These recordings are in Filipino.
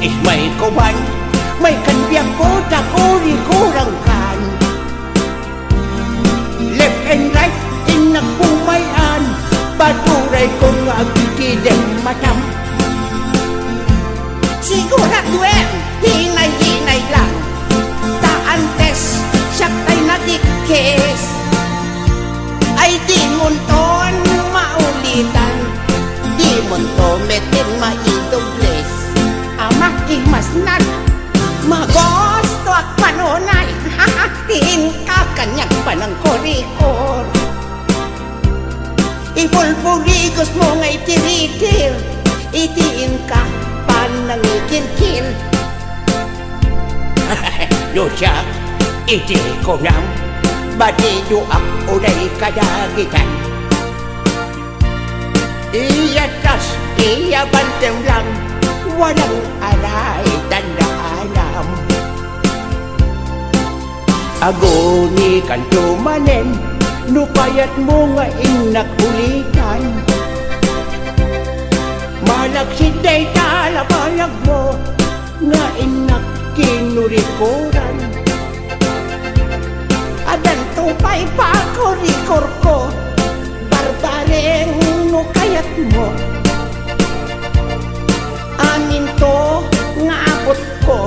May kuban, may kanbiyak ko, takuri kurang kan. Left and right, inagpumayan, paturay kong agkikideng matam. Siguraduin, hinay-hinay lang, taantes, siyak tay natikis. Ay di munton maulitan, di munto metin maidoblis. Amak imasnan, magosto at panonay, tiin ka kanyang panang korikor. Ipulpuligos mo nga'y tiritir, itiin ka panang ikirkir. Lucia, iti ko nang batido ang unay kadagitan. Iyatas, iyabantem lang, walang alay tandaalam. Aguni kan tumanen, nupayat mo nga inakulitan. Malaksid day talabayag mo, nga inak kinurikuran. Adan tupay pa korikor ko, barbareng no kayat mo. Amin to nga abot ko,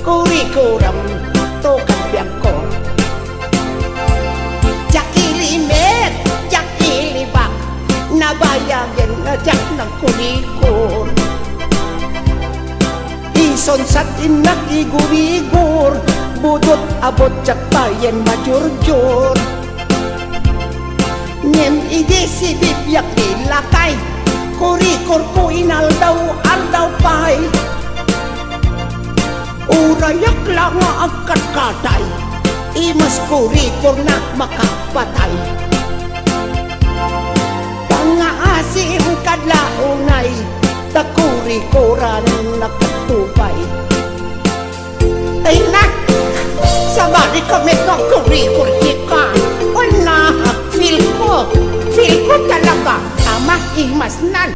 kurikuram to kabyag ko. Jak ilimet, jak ilibak, nabayagan na jak ng kurikur. Ison sat inak igurigur, budot abot jak bayan majurjur. Ngem ide si bibyak dilakay, kurikur ko inaldaw-aldaw pay. Urayak lang nga agkat katay, imas kurikur na makapatay. Pangaasim kadlaunay, takurikuran nakatupay. Ay nak, sabari kami ng kurikur hika. Wala, feel ko talaga, ama imasnan.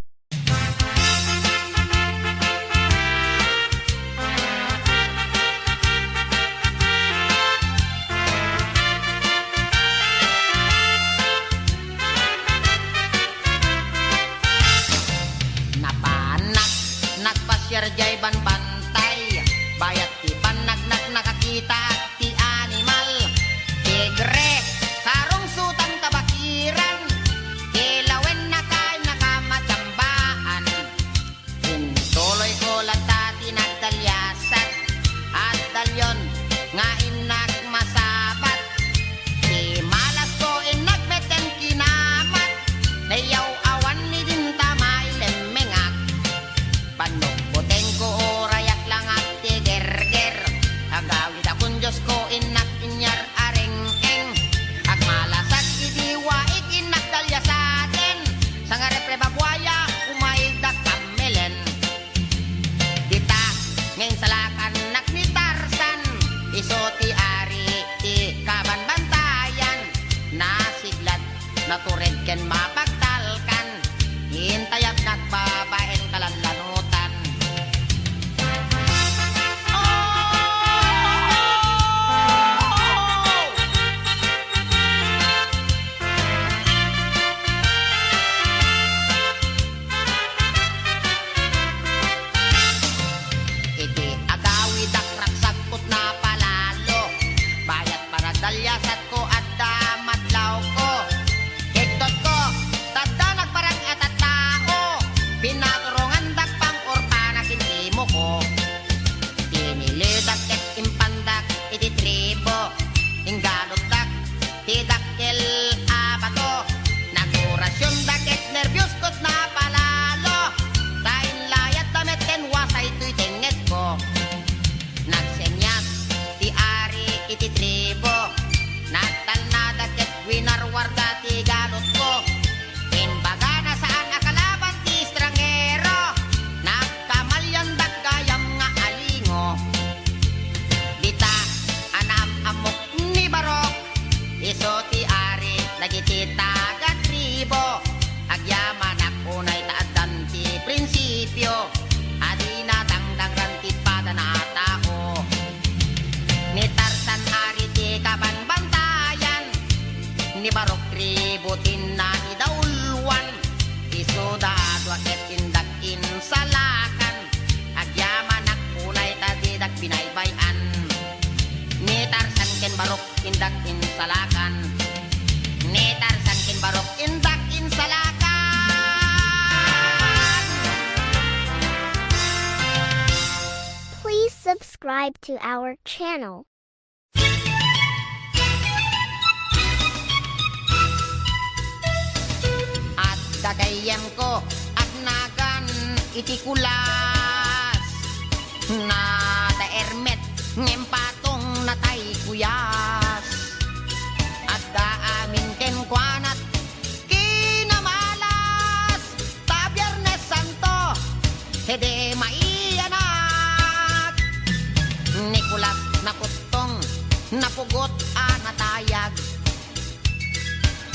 Napanak, nagpasyar jay banbantay, bayat ti panagnak nakakita ti animal. Tigre, karong sutang kabakiran, ilawen na kay nakamatsambaan. Tuloy ko lata tinagdalyasat, at dalyon nga inak masabat. Ti malas ko inagbeten kinamat, nayaw awan ni din tamay lemengak. Panukbuteng ko rayak lang at tigerger, agawid akong Diyos ko inak inyar areng-eng. Ag malasak idiwaig inak dalya sa atin, sa nga repre bagwaya umaigdak kamelen. Dita ngayon salakan nak ni Tarzan, iso ti ari ti kabanbantayan. Nasiglat natured ken mapagtalkan, hintayag nagbabaen kalanlanutan. Iti agawid ak raksakot na palalo, bayat para dalyasat ko at damatlaw ko. Higtot ko, tadda nagparang at tao, pinaturongan dakpang orpana kinimo ko. Tinilidak ket impandak iti tribo, inggalot dak tidakkel abato. Nagurasyon daket nervyos kot na palalo, tain layat damit ken wasay tuy tenget ko. Nagsenyas ti ari iti tribo, natal na daket winarwarda ti galot ko. Imbaga na saan akalaban ti estrangero, nagkamalyan daggayam nga alingo. Dita anam amok ni barok, iso ti ari dagiti taga tribo. Agyaman ak unay taadan ti prinsipyo, adi na dangdang ran ti barok indak insalakan. Ni Tarzan kin barok indak insalakan. Please subscribe to our channel. At dagayem ko agnagan iti kulas na taermet ngem patong natay kuyas. At daamin ken kwanat kinamalas ta Biyernes Santo hede maianak. Nicolas naputong napugot natayag.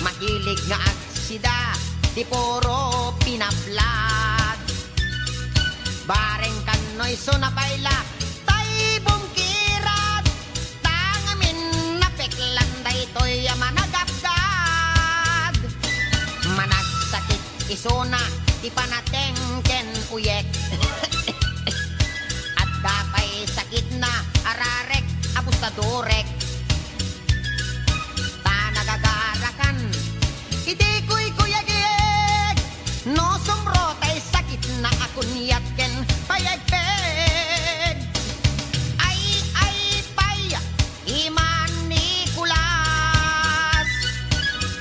Mahilig nga agsida ti puro pinaplag. Bareng kanoy so napayla tay bungkirat. Tangamin napeklan daytoy managapgad. Managsakit isona ti panateng ken uyek. At dapay sakit na ararek abustadorek. Ta nagagarakan iti kuy kuyagig. No sumro tay sakit na akunyat ken payagpeg. Ay pay iman Nicolas.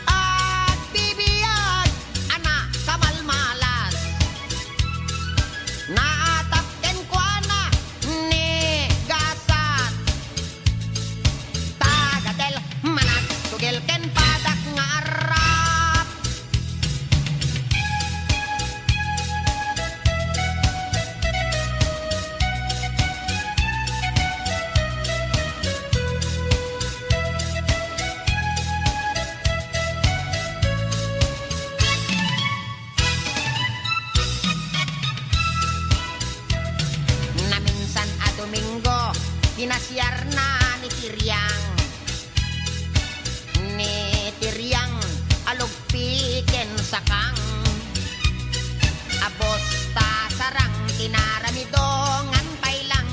At bibiyag ana kamalmalas. Naatap ken kuana ni gasat. Tagadel manat sugel ken padak nga arap. Na minsan a Domingo pinasyar na ni Tiryang. Ni Tiryang alugpiken sakang. Abos ta sarang tinaramidongan pailang.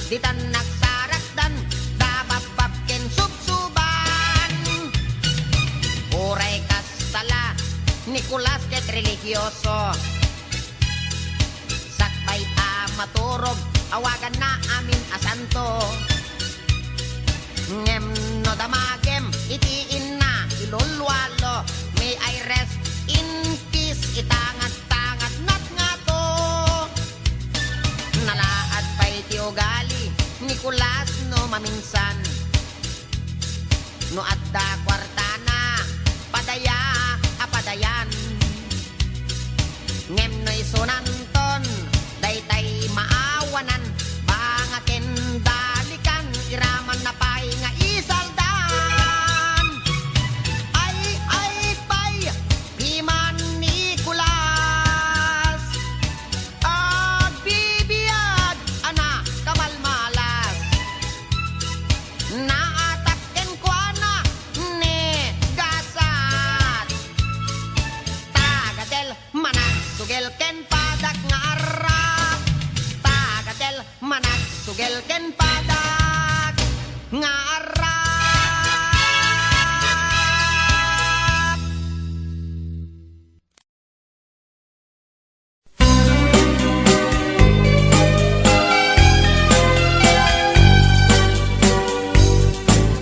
Ditan nagsarakdan dababab ken subsuban. Uray kastala Nicolas ket religyoso. Sakbay maturog awagan na amin asanto. Ngem no damagem iti inna ilulwalo. May I rest in peace itangat-tangat nat nga to. Nalaad pa iti ugali Nicolas no maminsan. No adda kwartana padaya apadayan. Ngem no isunanton daytay maawanan. Bangaken dalikan iraman na pay nga isaldan. Ay pay iman Nicolas. Agbibiyag ana kamalmalas. Naatak ken kuana ni gasat. Tagadel manat sugel ken padak nga arap. Tagadel manat sugel ken padak nga arap.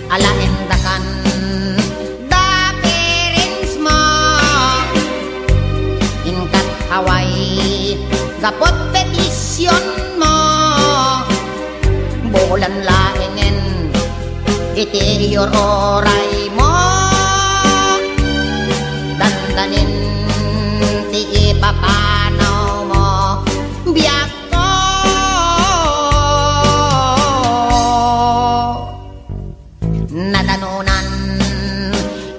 Alaendakan da parents mo inkat Hawaii gapot petisyon mo. Bulan laengen iti your oray mo. Dandanin ti ipapanaw mo biyak ko. Nadanunan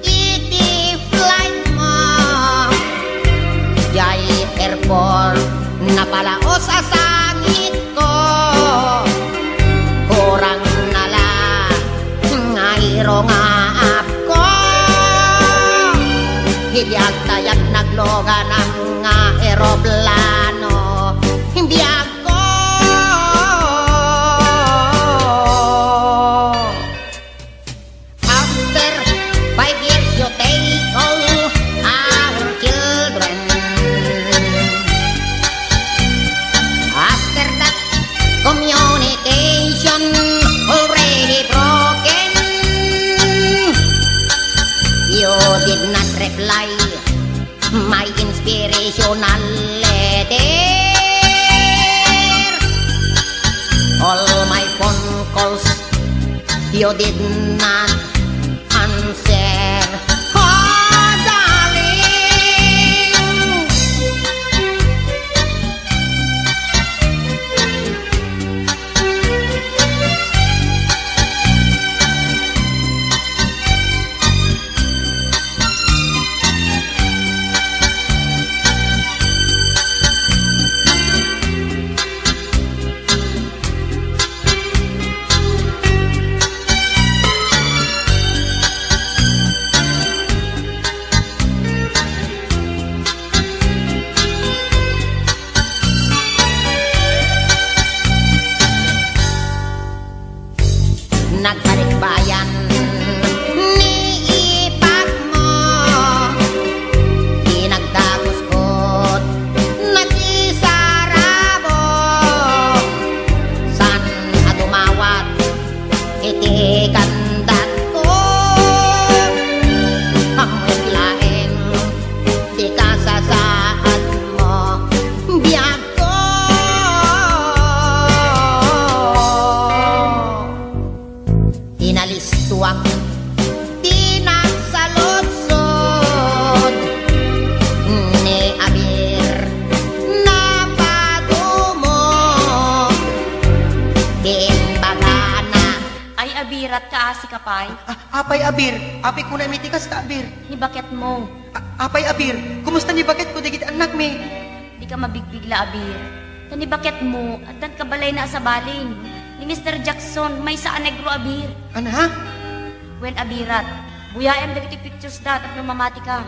iti flight mo. Jay airport napalaos sa sangit ko. Kurang nala nga iro nga ap ko. Hiyag tayag nagloga ng nga aeroplano. Biyag ko. reply my inspirational letter. All my phone calls you did not answer. Oh, darling. Nagbalikbayan ni ipag mo, pinagdagos ko't nagisarabo. San adumawat iti kandat ko, amoy laeng di kasasaad mo biyag ko. Inalistuang tinagsaludsod ni abir na padumog diimbagana. Ay, abirat ka, si Kapay. Apay abir, apay ko na mitikas ka abir. Ni bakit mo? Apay abir, kumusta ni bakit ko digit anak mi? Di ka mabigbigla, abir. Tani bakit mo, at dan kabalay na sa baling. Ni Mr. Jackson, may sa negro, abir. Ano ha? When abirat, buyayam dagiti pictures dat at lumamati ka.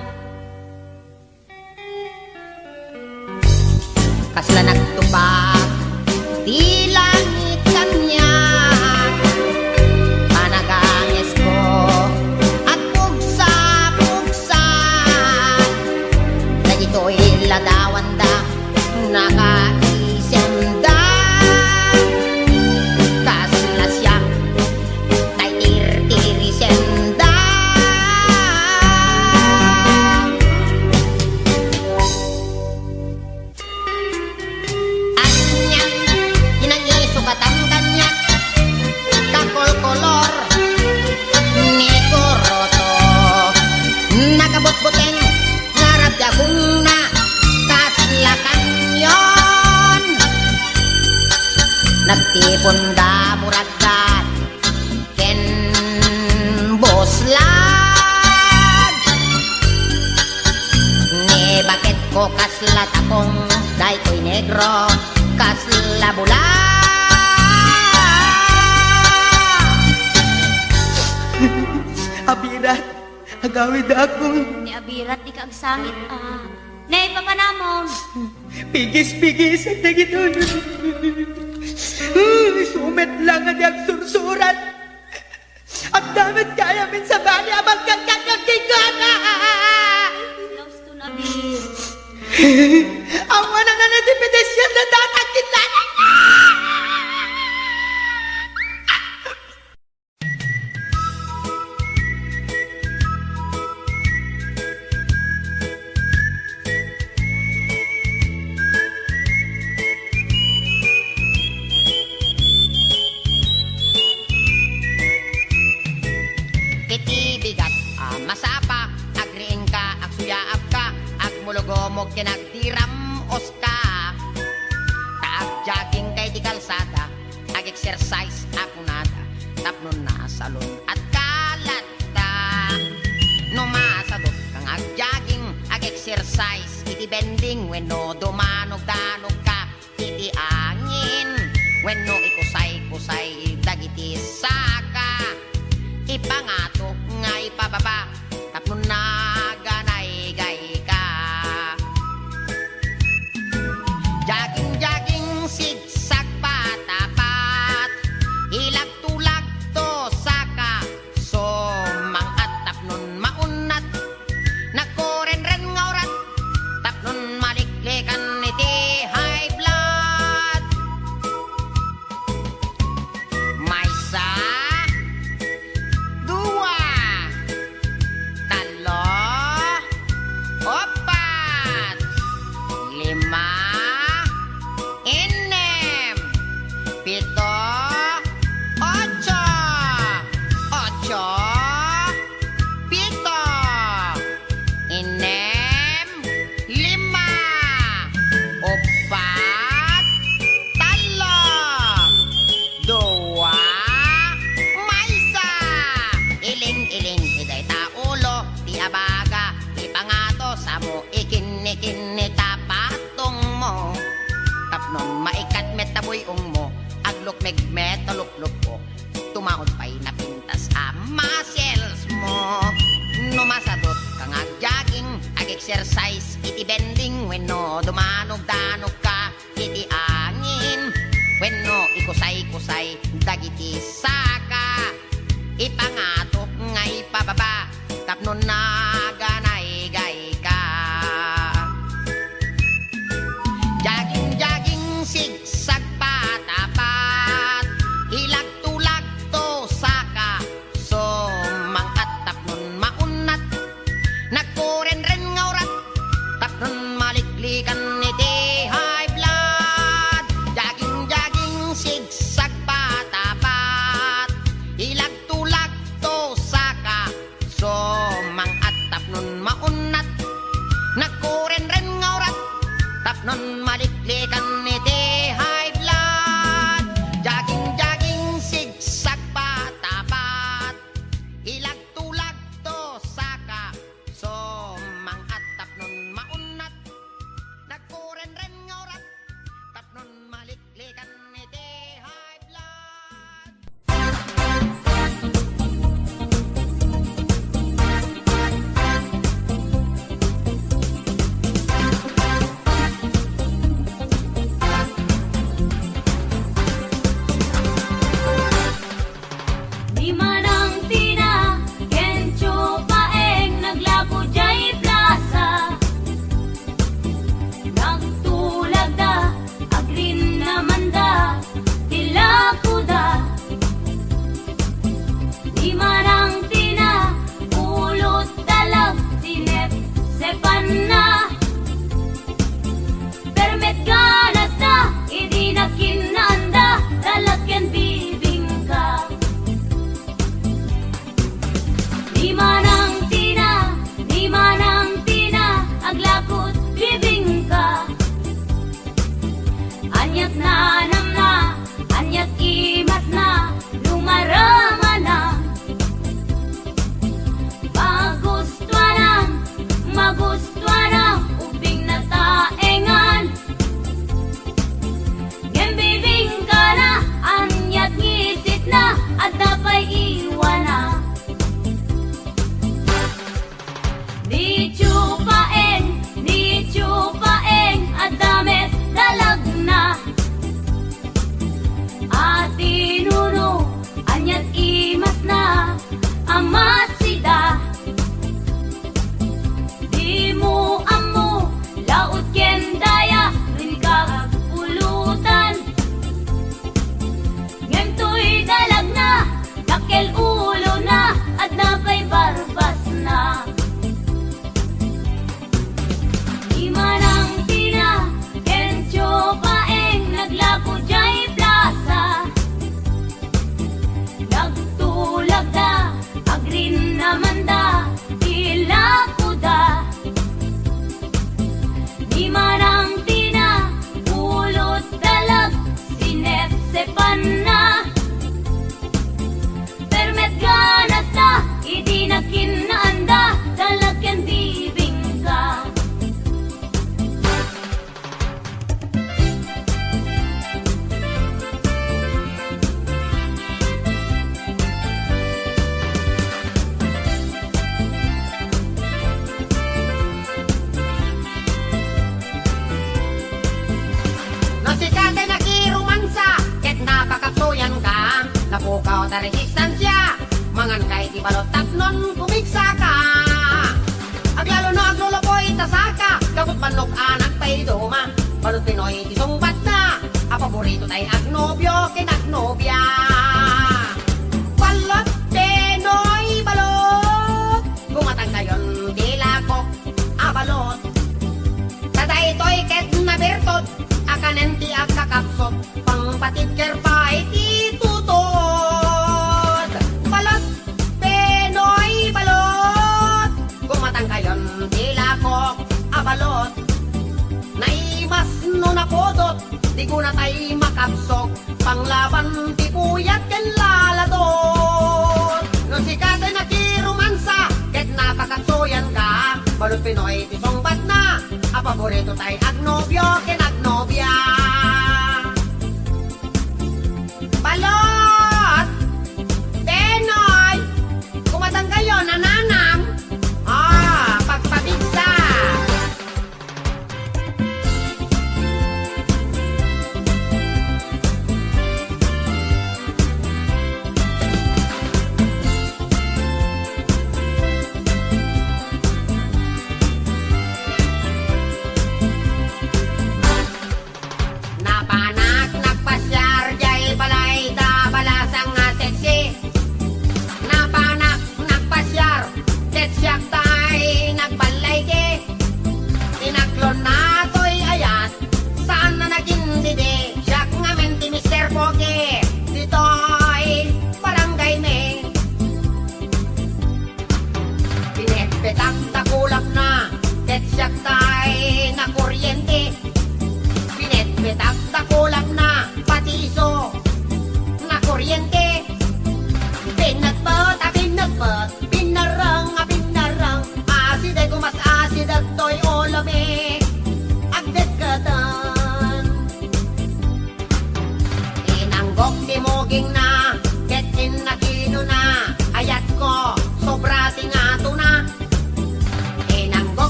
Kasla nagtupag di langit kanya, panaganges ko at pugsa-pugsa. Na dito'y ladawan da nakaisenda. Kasla siya tay tir-tirisenda. Anyan, inangiso katang ganyan, kakol-kolor ni Koroto. Nakabot-boteng, ngarap jagong na, kaslakan yon. Nagtipon da muragdat, ken boslag. Ni bakit ko kaslat akong day ko'y negro, kasla bula. Abirat, agawid akong Ni abirat, di ka agsangit, Nay, papanamon. pigis-pigis at nagitun. Sumet lang ang yung sursurat. At damat kaya min sa bali abang kakakakikana. Loves to na, abir. Ang wala na natipidesyon na datang kita na. Iti bigat, masapa, agriin ka, agsuyaap ka, agmulogomog kinagdiram oska. Taag jogging kay di kalsada, ag-exercise ako nada, tapnon na salon at kalata. Numasadot kang ag-jogging, ag-exercise, iti bending, wenno dumanog-danog ka, iti angin, wenno ikusay-kusay, dagiti saka. Ipangato nga ipababa, tapnon na ganay-gay ka. Jogging-jogging, sigsag patapat, ilag-tulag to saka, somang at tapnon maunat, nagkoren-ren nga orat, tapnon maliklikan iti high blood. Maysa, dua, megmetoluplop ko. Tumaon pa'y napintas muscles mo. Numasadot kang ag-jogging, ag-exercise, iti bending. Wenno dumanog-danog ka, iti angin. Wenno ikusay-kusay, dagiti saka. Ipangatok nga ipababa, tapno naganay-gay ka. Jogging-jogging, sigsag patapat, hilag-tulag to saka. Sumangkat tapnon maunat, nagkuren-ren nga urat, tapnon maliklikan iti high blood. Jogging-jogging, sigsag patapat, hilag-tulag to saka. Sumangkat tapnon maunat, nagkuren-ren nga urat, tapnon maliklikan iti high blood. Jogging-jogging, sigsag patapat, ilag-tulag to saka. Sumangkat tapnon maunat, nagkuren-ren nga urat, tapnon maliklikan iti high blood. Di manang tina, kencho paeng, naglago jay plaza. Nagtulag da, agrin naman da, tilako da. Di manang tina, ulot talag, sinep, sepan na. Permet ganas da, idi na kinanda, talagyan bibingka. Di manang tina, aglakot bibing ka. Anyat na namna, anyat imas na, lumarama na. Magustuhan ang ubing na taengan. Gembibing ka na, anyat ngisit na, at napay iwan na. Di chupaeng, at damit dalag na. At inuno, anyat imas na, amasida. Di mo amo, laot kendaya, rin ka pulutan. Ngem to'y dalag na, nakel ulo na, at napay barbas na. Di manang tina, kencho paeng, naglago jay plaza. Nagtulag da, agrin naman da, tilako da. Di manang tina, ulot dalag, sinep sepan na. Permet ganas na, idi na kinaanda, talagyan bibing ka. Nasikate nakirumansa, ket napakapsuyan ka. Napukaw ta resistansya, mangan kay di balot tapnon kumigsa ka. Aglalo no aglolopoy tasaka, kabut manok anak pay duma. Balot Pinoy ti sungbat na, a paborito tay agnobyo kinagnobya. Balot Pinoy balot, gumatang kayon di lakok, abalot. Tatay toy ket nabirtot, akanen ti agkakapsot, pangpatid kerpa iti tutod. Balot Pinoy balot, gumatang kayon di lakok, abalot. Naimas no napodot, di ko na tay makapsok, panglaban ti puyat ken laladot. No sikate nakirumansa, ket napakapsoyan ka. Balot Pinoy ti songbat na, a paborito tay agnobyo ken agnobya.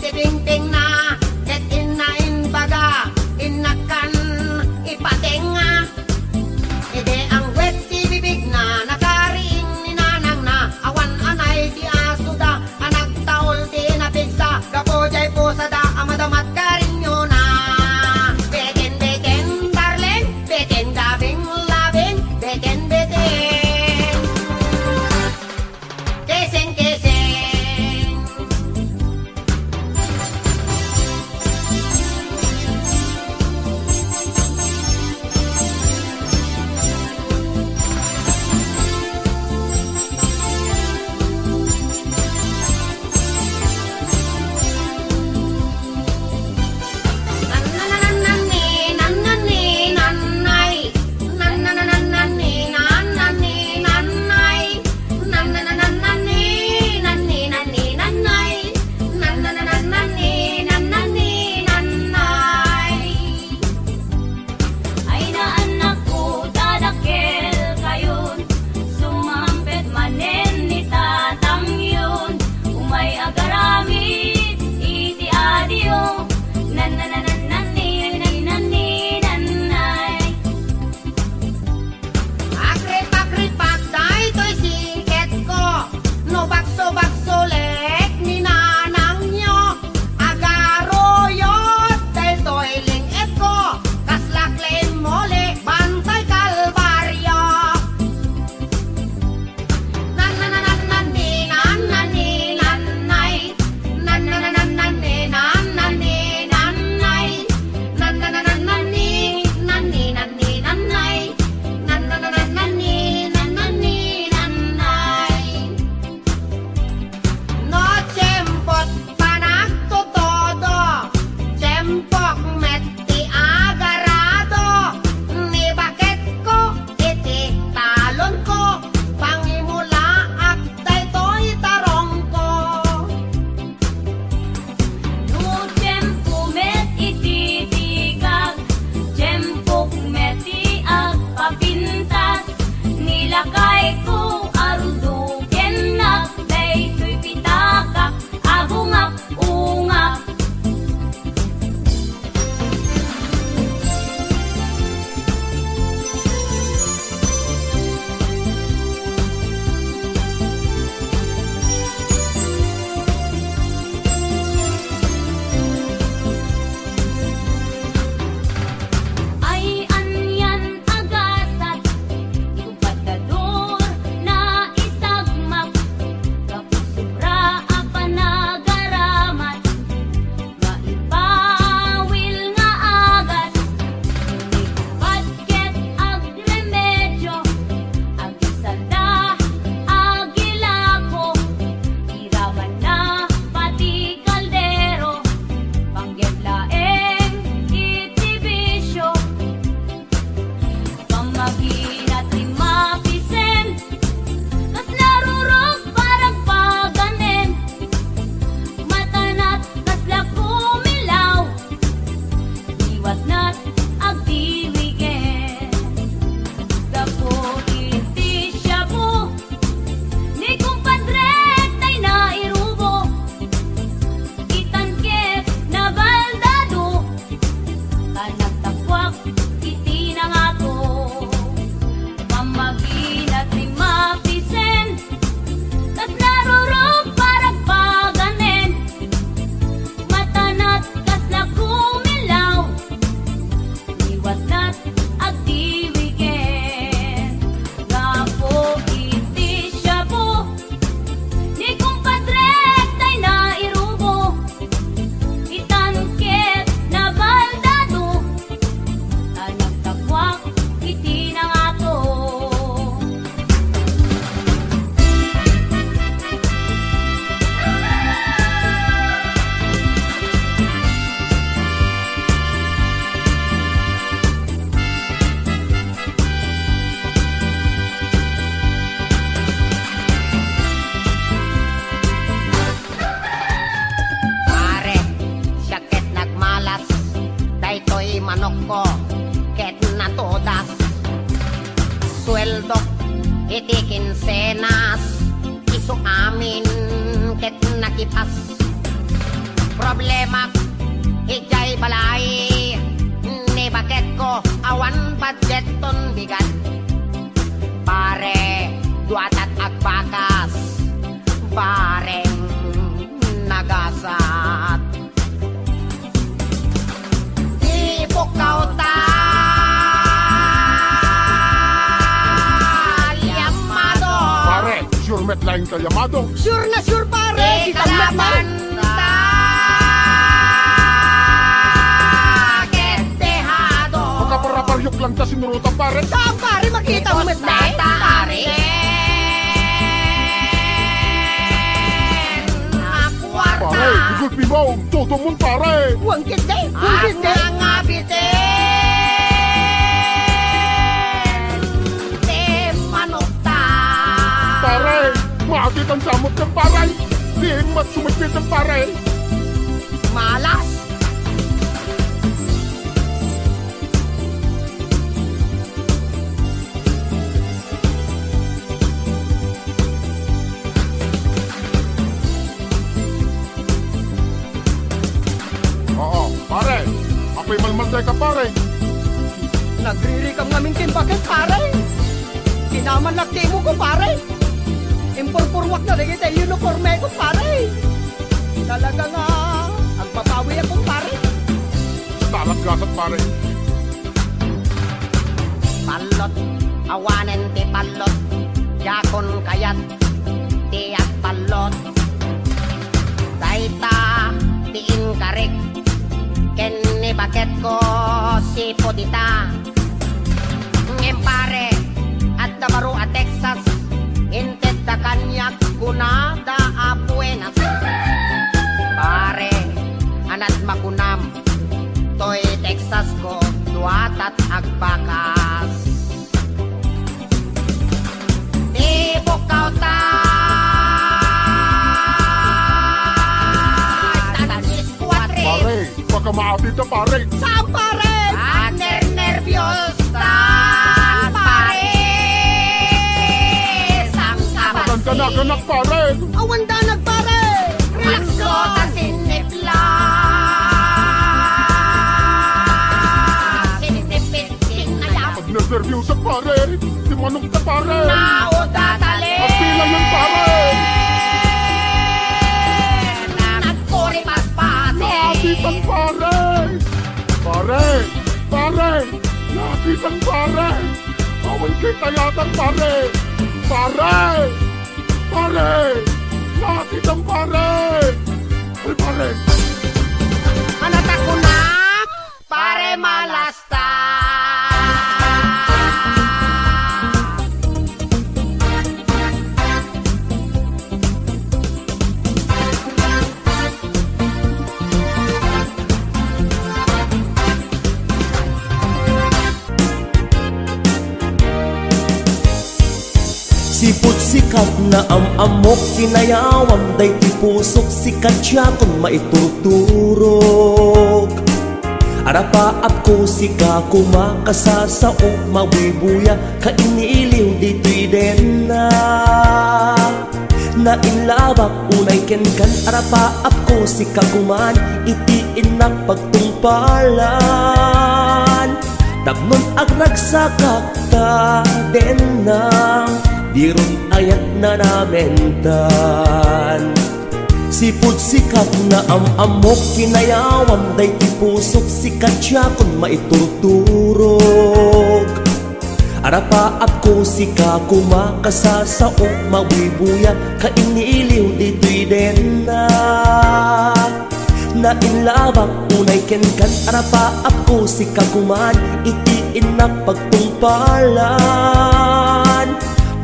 tibing-ting na, ket inain baga, inakan ipatenga. Ide ang wet ti bibig na, nakariing ni nanang na, awan anay ti asuda, anak taol ti napigsa, gapo jay pusada, amadamat karinyo na. Beten, beten, darling, beten, gabing, labing, beten, beten. Keseng, keseng. Ay na anak ko, dadakkel kayon, sumampet manen ni tatang yun, umay agaramid, iti adio, nananananani, nanay. Akrip-akripak, day to'y siket ko, no bakso-baksolek ni nanang nyo, agaroyot, day to'y lingit ko, kaslaklain mole, bantay kalbaryo. Nananananani, nanani, nanay, nananananani, nanani, nanay, nananananani, nani, nani, nanay, nananananani, nanani, nanay. No tiyempot panagtutodo, tiyempok metti agarado, ni bakit ko iti talon ko, pangimula at daytoy tarong ko. No tempo met ititigag, tempok meti agpapintas, nilakay ko aruduken na, daytoy pitaka, agungak-ungak. Ay anyan agasat, ipagdadur na isagmak, kapusubra a panagaramat, maipawil nga agas, patket ag remedyo, ag isanda, agilako, iraman na pati kaldero, panggedlaeng itibisyo, pamaginat ni mapisen, kas narurog parang paganen, matanat kas lakumilaw, iwat nat agdiwigen, gapo iti syabu, ni kumpadre tay na irubo, itanket na baldado, kanagtakwak iti nangako, pamaginat ni mapisen, kas narurog parang paganen, matanat kas nakumilaw, iwat nat agdiwigen, gapo iti syabu, ni kumpadre tay na irubo, itanket na baldado, kanagtakwak iti nangako. Pare, siyaket nagmalas, daytoy manok ko, ket natodas. Sweldo, iti kinsenas, iso amin, ket nakipas. problema ijay balay ni bakit ko awan budget ton bigat pare duatat agbakas bareng nagasat di bukaw ta yamado Pare, sure met lain ka Yamado. Sure na sure pare. di kalaban ta ketehado Magkaparaparyok lang ta sinurutan pare. Saan pare makita mo met na? Tatari Pare, igul pibaw, todo mon pare. Huwag kinde. Huwag At kinde. mga bitin Di manukta Pare, makakit ang samot ng pare. Di mat sumipit ang pare. Malas Oo, pare. Ako'y malmalday ka pare. Nagririkam namin bakit pare. Kinaman lakti mo ko pare. Impurpurwak na rin ito uniforme ko pare. Talaga nga, ang papawi akong pare. Talat gasat pare. Palot Awanen ti palot Yakon kayat Tiyak palot Daita Tiin karik Ken ni bakit ko Si Podita Ngempare At Dabaru at Texas Inted da kanyak Kunada a Buenas Pare Anat makunam Toy Texas ko Duatat agbakas Di bukaw ta Tatanis kuwatris Pare, baka maapit na pare. Saan pare? Aner nervyos tan pare Sang Magan ka na, kabasi ganak pare. Awan danag pare. Relaxo ta sinipla Sinisipit sinayap Pag nervyos ang pare, di manok ka pare. Nao tatali Ang pila yan pare. Nagpuri paspati Naapit ang pare. Pare, pare, naapit ang pare. Awan kita yatang pare. Pare, pare, naapit ang pare. Ay pare. Anak ako na pare malasta Sipot sikat na amok kinayawam day ti pusok sikat siya kung maiturturog Arapaap ko sika kumakasasaok mawibuya kainiliw dito'y den na Nailabak unay kenkan arapaap ko sika kuman itiin na pagtungpalan Tapnon agragsakak ta den na Dirun ayat na namentan Sipot sikat na amok kinayawam day ti pusok sikat siya kung maiturturog Arapaap ko sika kumakasasaok mawibuya kainiliw dito'y den na Nainlabak unay kenkan arapaap ko sika kuman itiin na pagtungpalan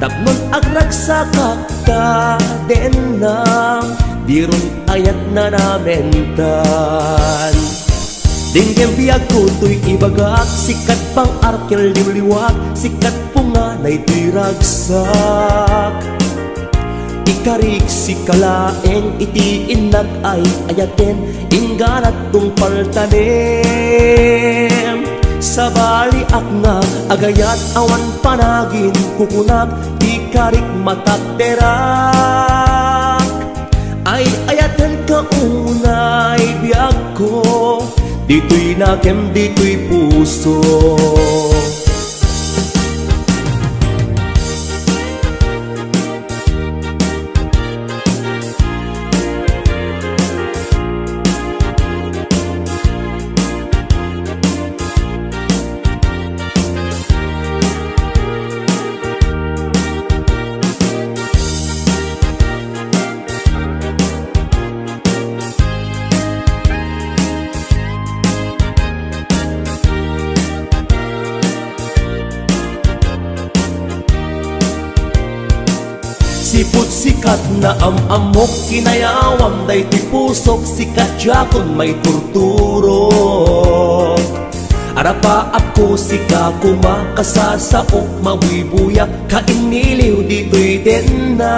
Tapnon agragsakak ta den na Dirun ayat na namentan Dinggem biyag ko to'y ibagak Sikat pang arkel liwliwak Sikat punganay to'y ragsak Ikarik si kalaeng itiin nag ay ayaten Ingganat tong paltanem Sa bali akna agayat awan panagin kukunak Ikarik matakterak Ay ayatan ka unay biyag ko, dito'y nakem, dito'y puso. Sipot sikat na amok kinayawam day ti pusok sikat yakon may turturo. Arapa ako sika kumakasasaok mabuibuyak kainiliw dito'y denna.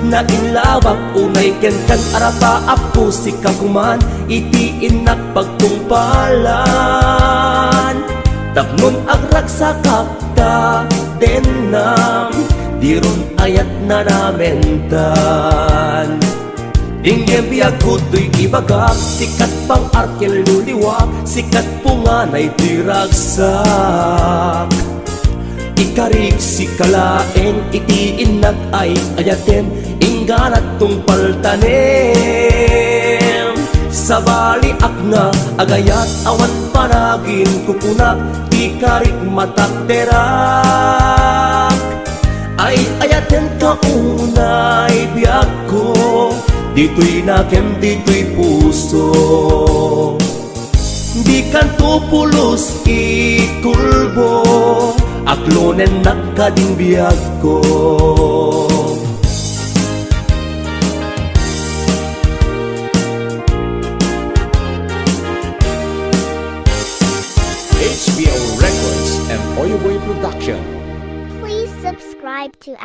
Nainlawak unay kenkan arapa ako sika kuman itiin pagtungpalan. Tapnon agragsak ka denam dirun ayat na namentan. Dinggem biag kuto'y ibagak, sikat pang arkel luliwak, sikat punganay tiragsak. Ikarig si kalaeng itiin nag ay ayaten, ingganat tung paltanem. Sa bali akna agayat awan panagin kukunak, ikarig matakterak. Ay ayaten ka unay biyag ko, dito'y nakem, dito'y puso. Di kan tupulos ikulbo, aklonen nakading biyag ko. HBO Records and Oyo Boy Production. Please subscribe to